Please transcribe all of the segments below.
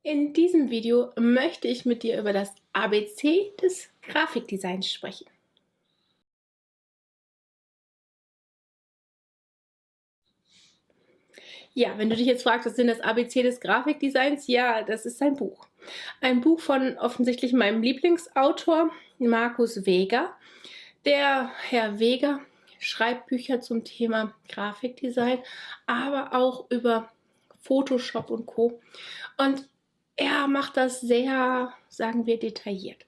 In diesem Video möchte ich mit dir über das ABC des Grafikdesigns sprechen. Ja, wenn du dich jetzt fragst, was ist denn das ABC des Grafikdesigns? Ja, das ist ein Buch. Ein Buch von offensichtlich meinem Lieblingsautor, Markus Weger. Der Herr Weger schreibt Bücher zum Thema Grafikdesign, aber auch über Photoshop und Co. Und er macht das sehr, sagen wir, detailliert.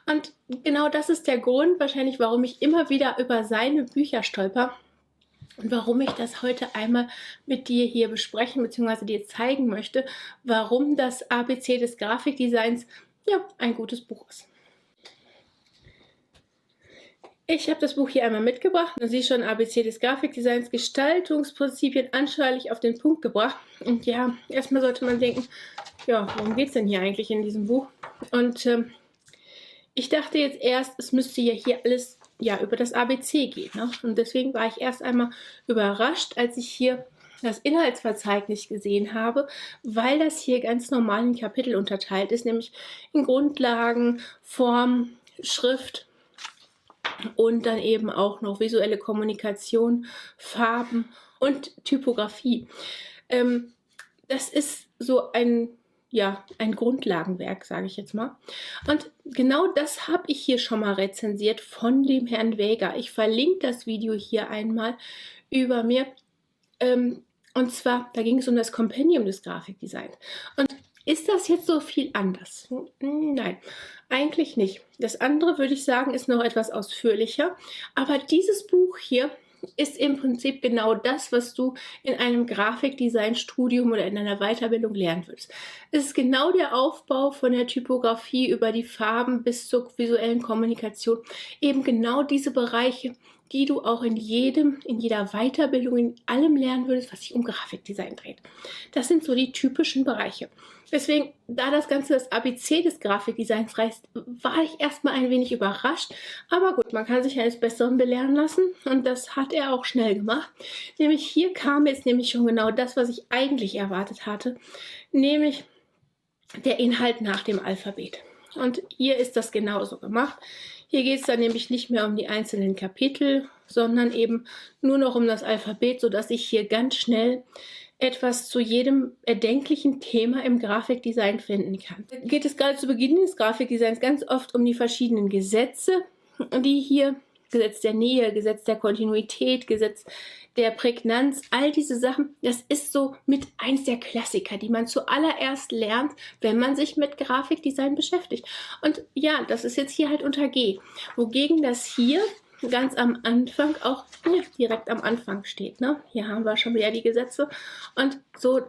Und genau das ist der Grund wahrscheinlich, warum ich immer wieder über seine Bücher stolper und warum ich das heute einmal mit dir hier besprechen bzw. dir zeigen möchte, warum das ABC des Grafikdesigns ja ein gutes Buch ist. Ich habe das Buch hier einmal mitgebracht. Du siehst schon ABC des Grafikdesigns, Gestaltungsprinzipien anschaulich auf den Punkt gebracht. Und ja, erstmal sollte man denken, ja, worum geht es denn hier eigentlich in diesem Buch? Und ich dachte jetzt erst, es müsste ja hier alles ja über das ABC gehen. Ne? Und deswegen war ich erst einmal überrascht, als ich hier das Inhaltsverzeichnis gesehen habe, weil das hier ganz normal in Kapitel unterteilt ist, nämlich in Grundlagen, Form, Schrift und dann eben auch noch visuelle Kommunikation, Farben und Typografie. Das ist so ein Grundlagenwerk, sage ich jetzt mal. Und genau das habe ich hier schon mal rezensiert von dem Herrn Weger. Ich verlinke das Video hier einmal über mir. Und zwar, da ging es um das Kompendium des Grafikdesigns. Und ist das jetzt so viel anders? Nein, eigentlich nicht. Das andere, würde ich sagen, ist noch etwas ausführlicher. Aber dieses Buch hier ist im Prinzip genau das, was du in einem Grafikdesign-Studium oder in einer Weiterbildung lernen würdest. Es ist genau der Aufbau von der Typografie über die Farben bis zur visuellen Kommunikation. Eben genau diese Bereiche, die du auch in jeder Weiterbildung, in allem lernen würdest, was sich um Grafikdesign dreht. Das sind so die typischen Bereiche. Deswegen, da das Ganze das ABC des Grafikdesigns reißt, war ich erstmal ein wenig überrascht. Aber gut, man kann sich eines Besseren belehren lassen und das hat er auch schnell gemacht. Nämlich hier kam jetzt nämlich schon genau das, was ich eigentlich erwartet hatte, nämlich der Inhalt nach dem Alphabet. Und hier ist das genauso gemacht. Hier geht es dann nämlich nicht mehr um die einzelnen Kapitel, sondern eben nur noch um das Alphabet, sodass ich hier ganz schnell etwas zu jedem erdenklichen Thema im Grafikdesign finden kann. Da geht es gerade zu Beginn des Grafikdesigns ganz oft um die verschiedenen Gesetze, die hier, Gesetz der Nähe, Gesetz der Kontinuität, Gesetz der Prägnanz, all diese Sachen, das ist so mit eins der Klassiker, die man zuallererst lernt, wenn man sich mit Grafikdesign beschäftigt. Und ja, das ist jetzt hier halt unter G, wogegen das hier ganz am Anfang auch direkt am Anfang steht. Ne? Hier haben wir schon wieder die Gesetze und so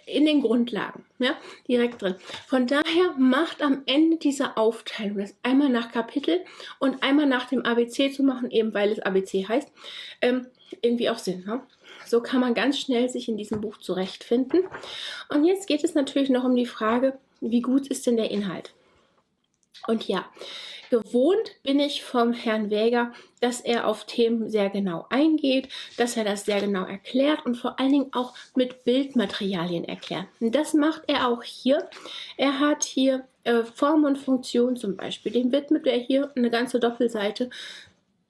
in den Grundlagen, ja, direkt drin. Von daher macht am Ende diese Aufteilung, das einmal nach Kapitel und einmal nach dem ABC zu machen, eben weil es ABC heißt, irgendwie auch Sinn. Ne? So kann man ganz schnell sich in diesem Buch zurechtfinden. Und jetzt geht es natürlich noch um die Frage, wie gut ist denn der Inhalt? Und ja, gewohnt bin ich vom Herrn Weger, dass er auf Themen sehr genau eingeht, dass er das sehr genau erklärt und vor allen Dingen auch mit Bildmaterialien erklärt. Und das macht er auch hier. Er hat hier Form und Funktion zum Beispiel. Dem widmet er hier eine ganze Doppelseite.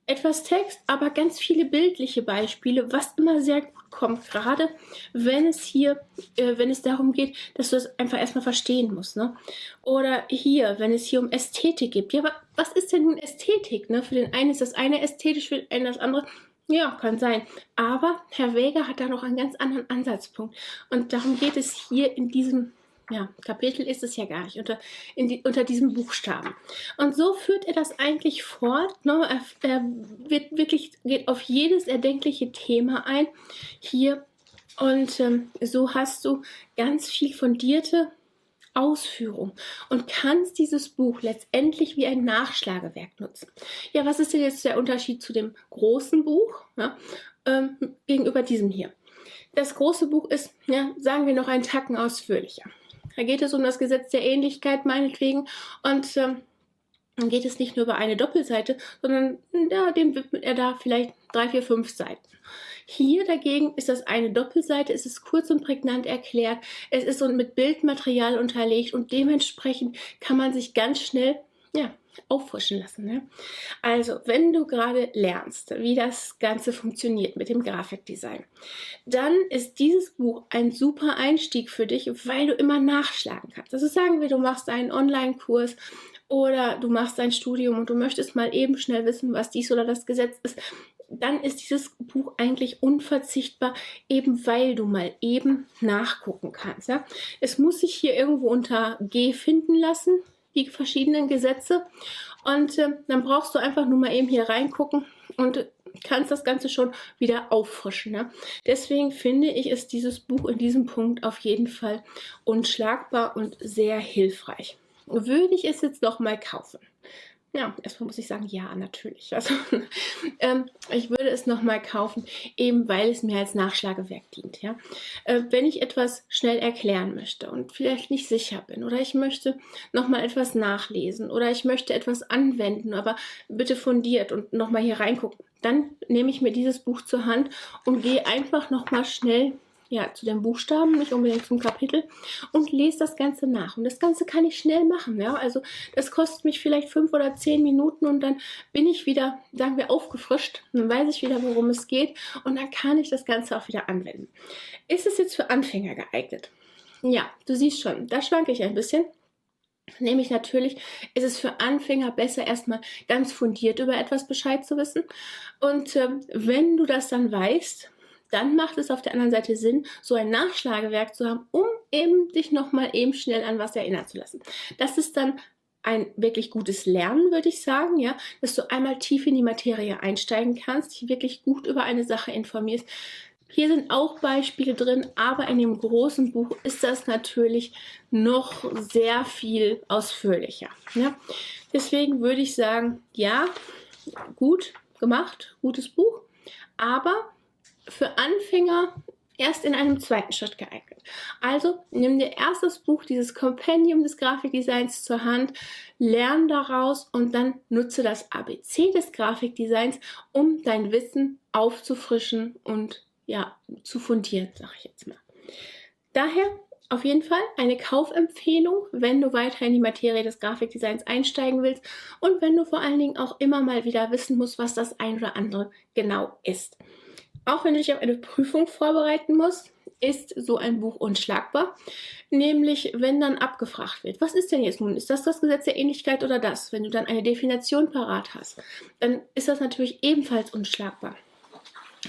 Etwas Text, aber ganz viele bildliche Beispiele, was immer sehr gut kommt, gerade wenn es darum geht, dass du es einfach erstmal verstehen musst. Ne? Oder hier, wenn es hier um Ästhetik geht. Ja, aber was ist denn nun Ästhetik? Ne? Für den einen ist das eine ästhetisch, für den anderen das andere. Ja, kann sein. Aber Herr Weger hat da noch einen ganz anderen Ansatzpunkt. Und darum geht es hier in diesem Kapitel ist es ja gar nicht, unter diesem Buchstaben. Und so führt er das eigentlich fort. Ne? Er geht auf jedes erdenkliche Thema ein hier. Und so hast du ganz viel fundierte Ausführung und kannst dieses Buch letztendlich wie ein Nachschlagewerk nutzen. Ja, was ist denn jetzt der Unterschied zu dem großen Buch gegenüber diesem hier? Das große Buch ist, sagen wir noch einen Tacken ausführlicher. Da geht es um das Gesetz der Ähnlichkeit meinetwegen und dann geht es nicht nur über eine Doppelseite, sondern dem widmet er da vielleicht 3, 4, 5 Seiten. Hier dagegen ist das eine Doppelseite, es ist kurz und prägnant erklärt, es ist mit Bildmaterial unterlegt und dementsprechend kann man sich ganz schnell, ja, auffrischen lassen. Ne? Also, wenn du gerade lernst, wie das Ganze funktioniert mit dem Grafikdesign, dann ist dieses Buch ein super Einstieg für dich, weil du immer nachschlagen kannst. Also sagen wir, du machst einen Online-Kurs oder du machst ein Studium und du möchtest mal eben schnell wissen, was dies oder das Gesetz ist, dann ist dieses Buch eigentlich unverzichtbar, eben weil du mal eben nachgucken kannst. Ja? Es muss sich hier irgendwo unter G finden lassen, die verschiedenen Gesetze. Und dann brauchst du einfach nur mal eben hier reingucken und kannst das Ganze schon wieder auffrischen. Ne? Deswegen finde ich, ist dieses Buch in diesem Punkt auf jeden Fall unschlagbar und sehr hilfreich. Würde ich es jetzt noch mal kaufen? Ja, erstmal muss ich sagen, ja, natürlich. Also, ich würde es nochmal kaufen, eben weil es mir als Nachschlagewerk dient. Ja? Wenn ich etwas schnell erklären möchte und vielleicht nicht sicher bin oder ich möchte nochmal etwas nachlesen oder ich möchte etwas anwenden, aber bitte fundiert und nochmal hier reingucken, dann nehme ich mir dieses Buch zur Hand und gehe einfach nochmal schnell zu den Buchstaben, nicht unbedingt zum Kapitel, und lese das Ganze nach. Und das Ganze kann ich schnell machen. Ja? Also das kostet mich vielleicht 5 oder 10 Minuten und dann bin ich wieder, sagen wir, aufgefrischt. Dann weiß ich wieder, worum es geht und dann kann ich das Ganze auch wieder anwenden. Ist es jetzt für Anfänger geeignet? Ja, du siehst schon, da schwanke ich ein bisschen. Nämlich natürlich ist es für Anfänger besser, erstmal ganz fundiert über etwas Bescheid zu wissen. Und wenn du das dann weißt, dann macht es auf der anderen Seite Sinn, so ein Nachschlagewerk zu haben, um eben dich nochmal eben schnell an was erinnern zu lassen. Das ist dann ein wirklich gutes Lernen, würde ich sagen, ja, dass du einmal tief in die Materie einsteigen kannst, dich wirklich gut über eine Sache informierst. Hier sind auch Beispiele drin, aber in dem großen Buch ist das natürlich noch sehr viel ausführlicher. Ja. Deswegen würde ich sagen, ja, gut gemacht, gutes Buch, aber für Anfänger erst in einem zweiten Schritt geeignet. Also nimm dir erst das Buch, dieses Kompendium des Grafikdesigns zur Hand, lern daraus und dann nutze das ABC des Grafikdesigns, um dein Wissen aufzufrischen und zu fundieren, sage ich jetzt mal. Daher auf jeden Fall eine Kaufempfehlung, wenn du weiter in die Materie des Grafikdesigns einsteigen willst und wenn du vor allen Dingen auch immer mal wieder wissen musst, was das ein oder andere genau ist. Auch wenn du dich auf eine Prüfung vorbereiten musst, ist so ein Buch unschlagbar. Nämlich, wenn dann abgefragt wird, was ist denn jetzt nun? Ist das das Gesetz der Ähnlichkeit oder das? Wenn du dann eine Definition parat hast, dann ist das natürlich ebenfalls unschlagbar.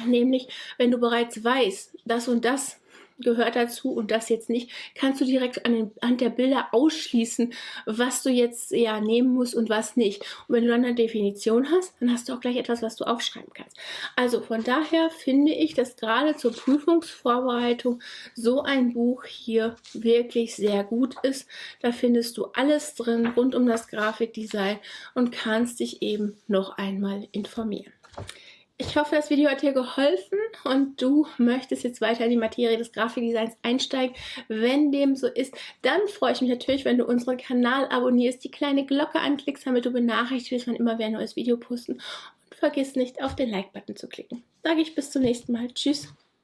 Nämlich, wenn du bereits weißt, das und das gehört dazu und das jetzt nicht, kannst du direkt anhand der Bilder ausschließen, was du jetzt nehmen musst und was nicht. Und wenn du dann eine Definition hast, dann hast du auch gleich etwas, was du aufschreiben kannst. Also von daher finde ich, dass gerade zur Prüfungsvorbereitung so ein Buch hier wirklich sehr gut ist. Da findest du alles drin rund um das Grafikdesign und kannst dich eben noch einmal informieren. Ich hoffe, das Video hat dir geholfen und du möchtest jetzt weiter in die Materie des Grafikdesigns einsteigen. Wenn dem so ist, dann freue ich mich natürlich, wenn du unseren Kanal abonnierst, die kleine Glocke anklickst, damit du benachrichtigt wirst, wann immer wir ein neues Video posten. Und vergiss nicht, auf den Like-Button zu klicken. Sage ich bis zum nächsten Mal. Tschüss.